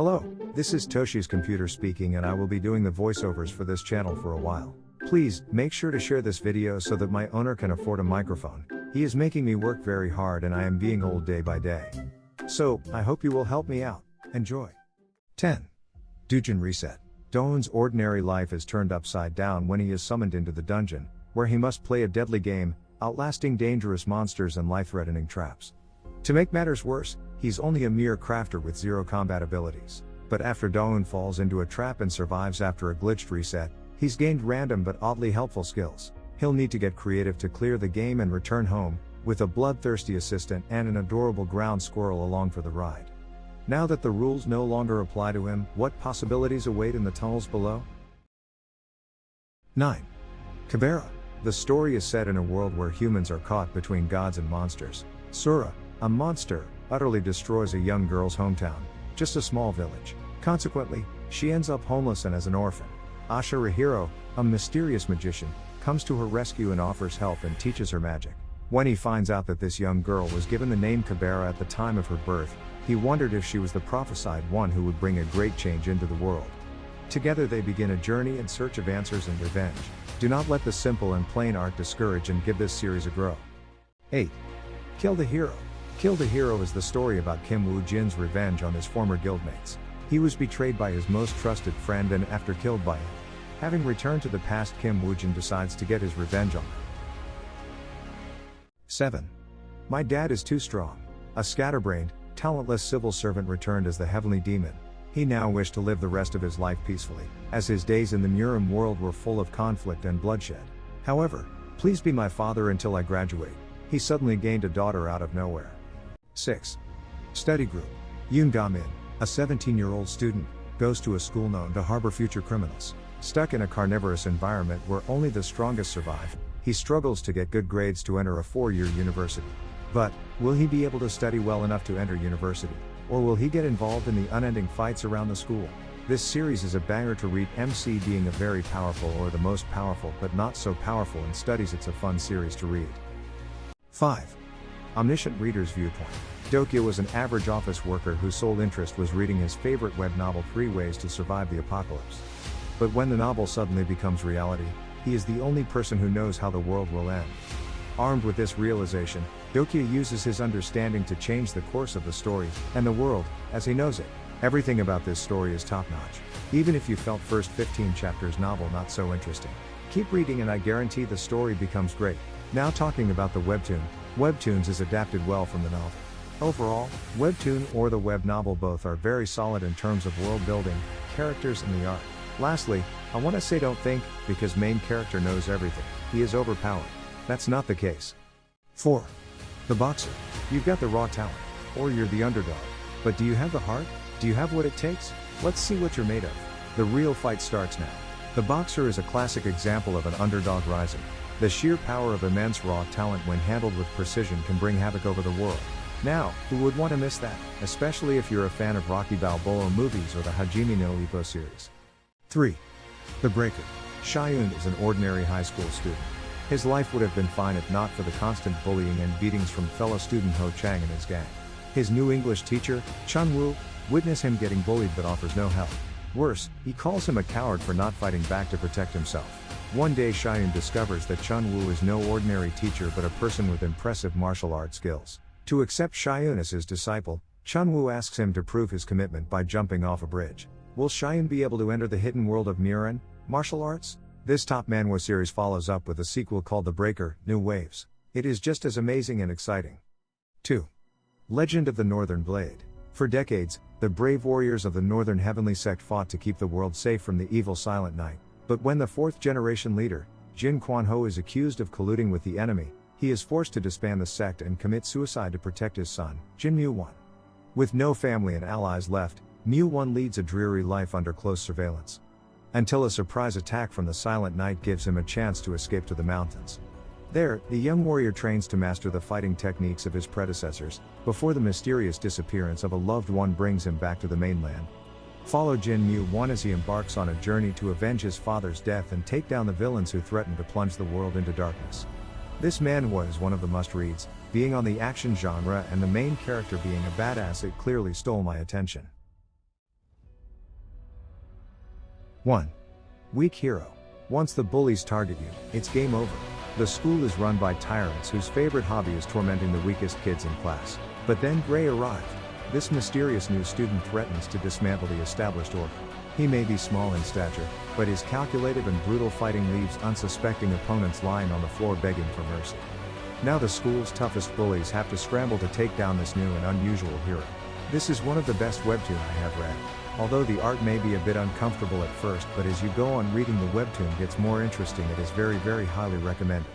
Hello, this is Toshi's computer speaking and I will be doing the voiceovers for this channel for a while. Please, make sure to share this video so that my owner can afford a microphone. He is making me work very hard and I am being old day by day. So, I hope you will help me out. Enjoy. 10. Dujin Reset. Doon's ordinary life is turned upside down when he is summoned into the dungeon, where he must play a deadly game, outlasting dangerous monsters and life-threatening traps. To make matters worse, he's only a mere crafter with zero combat abilities. But after Doon falls into a trap and survives after a glitched reset, he's gained random but oddly helpful skills. He'll need to get creative to clear the game and return home, with a bloodthirsty assistant and an adorable ground squirrel along for the ride. Now that the rules no longer apply to him, what possibilities await in the tunnels below? 9. Kibera. The story is set in a world where humans are caught between gods and monsters. Sura, a monster, utterly destroys a young girl's hometown, just a small village. Consequently, she ends up homeless and as an orphan. Ashirahiro, a mysterious magician, comes to her rescue and offers help and teaches her magic. When he finds out that this young girl was given the name Kibera at the time of her birth, he wondered if she was the prophesied one who would bring a great change into the world. Together they begin a journey in search of answers and revenge. Do not let the simple and plain art discourage and give this series a grow. 8. Kill the Hero. Kill the Hero is the story about Kim Woo-jin's revenge on his former guildmates. He was betrayed by his most trusted friend and after killed by him. Having returned to the past, Kim Woo-jin decides to get his revenge on them. 7. My Dad is Too Strong. A scatterbrained, talentless civil servant returned as the heavenly demon. He now wished to live the rest of his life peacefully, as his days in the Murim world were full of conflict and bloodshed. However, please be my father until I graduate. He suddenly gained a daughter out of nowhere. 6. Study Group. Yoon Ga-min, a 17-year-old student, goes to a school known to harbor future criminals. Stuck in a carnivorous environment where only the strongest survive, he struggles to get good grades to enter a 4-year university. But, will he be able to study well enough to enter university? Or will he get involved in the unending fights around the school? This series is a banger to read. MC being a very powerful or the most powerful but not so powerful in studies, it's a fun series to read. 5. Omniscient Reader's Viewpoint. Dokya was an average office worker whose sole interest was reading his favorite web novel 3 Ways to Survive the Apocalypse. But when the novel suddenly becomes reality, he is the only person who knows how the world will end. Armed with this realization, Dokya uses his understanding to change the course of the story, and the world, as he knows it. Everything about this story is top-notch. Even if you felt first 15 chapters novel not so interesting, keep reading and I guarantee the story becomes great. Now talking about the webtoon. Webtoons is adapted well from the novel. Overall, webtoon or the web novel both are very solid in terms of world building, characters and the art. Lastly, I want to say don't think, because main character knows everything, he is overpowered. That's not the case. 4. The Boxer. You've got the raw talent, or you're the underdog. But do you have the heart? Do you have what it takes? Let's see what you're made of. The real fight starts now. The Boxer is a classic example of an underdog rising. The sheer power of immense raw talent when handled with precision can bring havoc over the world. Now, who would want to miss that? Especially if you're a fan of Rocky Balboa movies or the Hajime no Ippo series. 3. The Breaker. Shayun is an ordinary high school student. His life would have been fine if not for the constant bullying and beatings from fellow student Ho Chang and his gang. His new English teacher, Chun Woo, witnesses him getting bullied but offers no help. Worse, he calls him a coward for not fighting back to protect himself. One day Shayun discovers that Chun Woo is no ordinary teacher but a person with impressive martial arts skills. To accept Shayun as his disciple, Chun Woo asks him to prove his commitment by jumping off a bridge. Will Shayun be able to enter the hidden world of Murin, martial arts? This top manhwa series follows up with a sequel called The Breaker, New Waves. It is just as amazing and exciting. 2. Legend of the Northern Blade. For decades, the brave warriors of the Northern Heavenly Sect fought to keep the world safe from the evil Silent Knight. But when the 4th generation leader, Jin Quan-ho, is accused of colluding with the enemy, he is forced to disband the sect and commit suicide to protect his son, Jin Mu-won. With no family and allies left, Mu-won leads a dreary life under close surveillance. Until a surprise attack from the Silent Knight gives him a chance to escape to the mountains. There, the young warrior trains to master the fighting techniques of his predecessors, before the mysterious disappearance of a loved one brings him back to the mainland. Follow Jin Mu-won as he embarks on a journey to avenge his father's death and take down the villains who threaten to plunge the world into darkness. This manhwa is one of the must-reads, being on the action genre and the main character being a badass. It clearly stole my attention. 1. Weak hero. Once the bullies target you, it's game over. The school is run by tyrants whose favorite hobby is tormenting the weakest kids in class. But then Gray arrived. This mysterious new student threatens to dismantle the established order. He may be small in stature, but his calculative and brutal fighting leaves unsuspecting opponents lying on the floor begging for mercy. Now the school's toughest bullies have to scramble to take down this new and unusual hero. This is one of the best webtoon I have read. Although the art may be a bit uncomfortable at first, but as you go on reading, the webtoon gets more interesting. It is very highly recommended.